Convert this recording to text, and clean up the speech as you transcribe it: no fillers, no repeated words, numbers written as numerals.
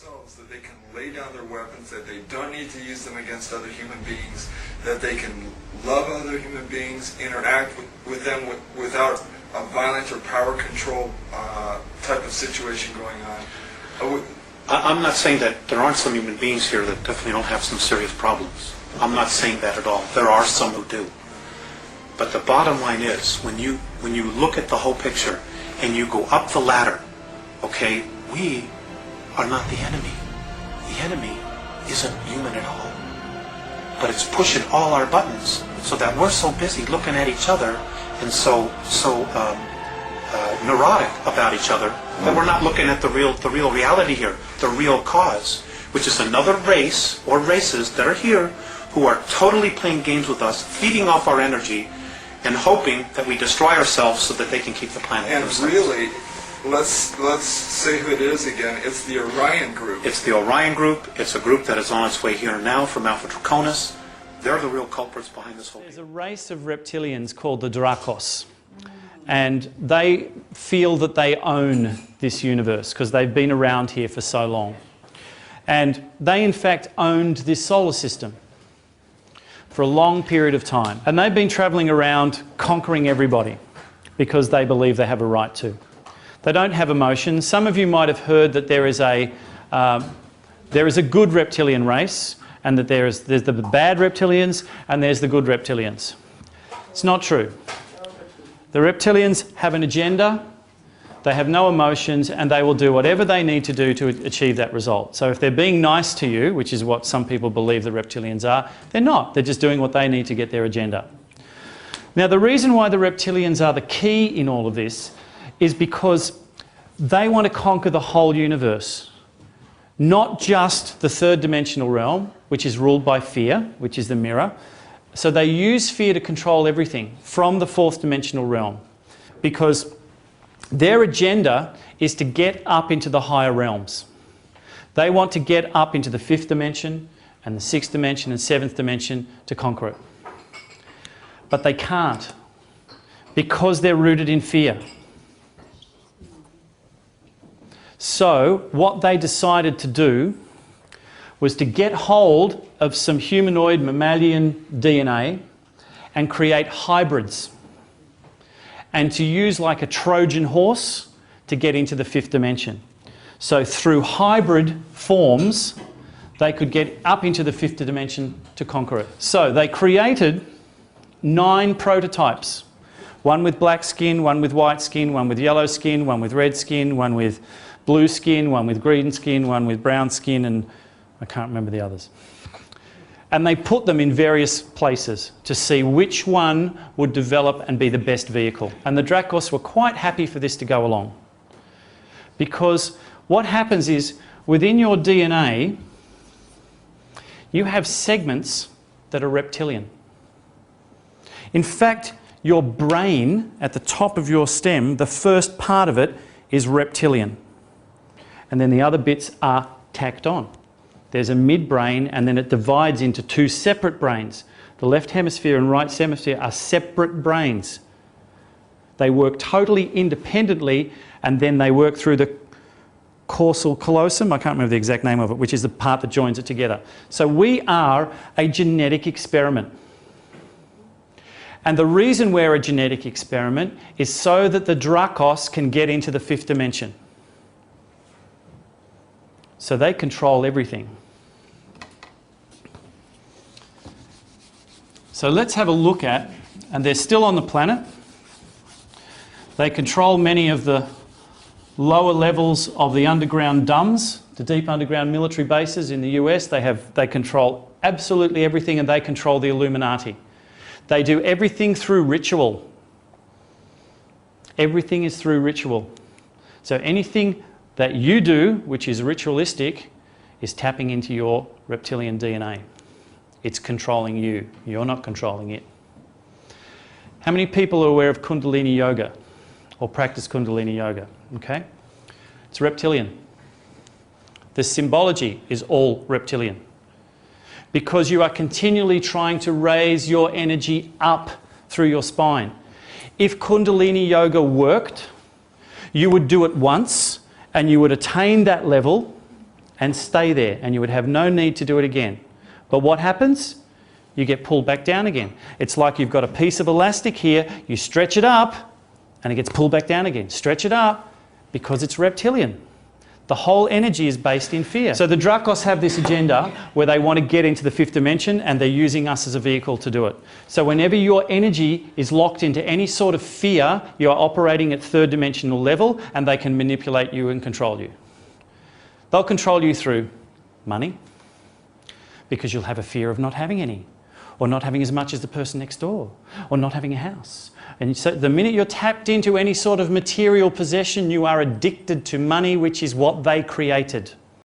themselves, that they can lay down their weapons, that they don't need to use them against other human beings, that they can love other human beings, interact with them without a violent or power control type of situation going on. I'm not saying that there aren't some human beings here that definitely don't have some serious problems. I'm not saying that at all. There are some who do. But the bottom line is, when you look at the whole picture and you go up the ladder, okay, we are not the enemy. The enemy isn't human at all. But it's pushing all our buttons so that we're so busy looking at each other and so neurotic about each other that we're not looking at the real reality here, the real cause, which is another race or races that are here who are totally playing games with us, feeding off our energy, and hoping that we destroy ourselves so that they can keep the planet and themselves. Really, let's say who it is again. It's the Orion group. It's the Orion group. It's a group that is on its way here now from Alpha Draconis. They're the real culprits behind this whole thing. There's a race of reptilians called the Dracos. And they feel that they own this universe because they've been around here for so long. And they, in fact, owned this solar system for a long period of time. And they've been travelling around conquering everybody because they believe they have a right to. They don't have emotions. Some of you might have heard that there is a good reptilian race, and that there's the bad reptilians and there's the good reptilians. It's not true. The reptilians have an agenda, they have no emotions, and they will do whatever they need to do to achieve that result. So if they're being nice to you, which is what some people believe the reptilians are, they're not. They're just doing what they need to get their agenda. Now, the reason why the reptilians are the key in all of this is because they want to conquer the whole universe, not just the third dimensional realm, which is ruled by fear, which is the mirror. So they use fear to control everything from the fourth dimensional realm, because their agenda is to get up into the higher realms. They want to get up into the fifth dimension and the sixth dimension and seventh dimension to conquer it. But they can't, because they're rooted in fear. So what they decided to do was to get hold of some humanoid mammalian DNA and create hybrids, and to use like a Trojan horse to get into the fifth dimension. So through hybrid forms, they could get up into the fifth dimension to conquer it. So they created 9 prototypes. One with black skin, one with white skin, one with yellow skin, one with red skin, one with blue skin, one with green skin, one with brown skin, and I can't remember the others. And they put them in various places to see which one would develop and be the best vehicle. And the Dracos were quite happy for this to go along. Because what happens is, within your DNA, you have segments that are reptilian. In fact, your brain, at the top of your stem, the first part of it is reptilian. And then the other bits are tacked on. There's a midbrain, and then it divides into 2 separate brains. The left hemisphere and right hemisphere are separate brains. They work totally independently, and then they work through the causal callosum, I can't remember the exact name of it, which is the part that joins it together. So we are a genetic experiment. And the reason we're a genetic experiment is so that the Dracos can get into the fifth dimension. So they control everything. So let's have a look at, and they're still on the planet. They control many of the lower levels of the underground DUMBs, the deep underground military bases in the US. They control absolutely everything, and they control the Illuminati. They do everything through ritual. Everything is through ritual. So anything that you do, which is ritualistic, is tapping into your reptilian DNA. It's controlling you. You're not controlling it. How many people are aware of Kundalini Yoga or practice Kundalini Yoga? Okay? It's reptilian. The symbology is all reptilian, because you are continually trying to raise your energy up through your spine. If Kundalini Yoga worked, you would do it once and you would attain that level, and stay there, and you would have no need to do it again. But what happens? You get pulled back down again. It's like you've got a piece of elastic here, you stretch it up, and it gets pulled back down again. Stretch it up, because it's reptilian. The whole energy is based in fear. So the Dracos have this agenda where they want to get into the fifth dimension, and they're using us as a vehicle to do it. So whenever your energy is locked into any sort of fear, you are operating at third dimensional level, and they can manipulate you and control you. They'll control you through money, because you'll have a fear of not having any, or not having as much as the person next door, or not having a house. And so the minute you're tapped into any sort of material possession, you are addicted to money, which is what they created.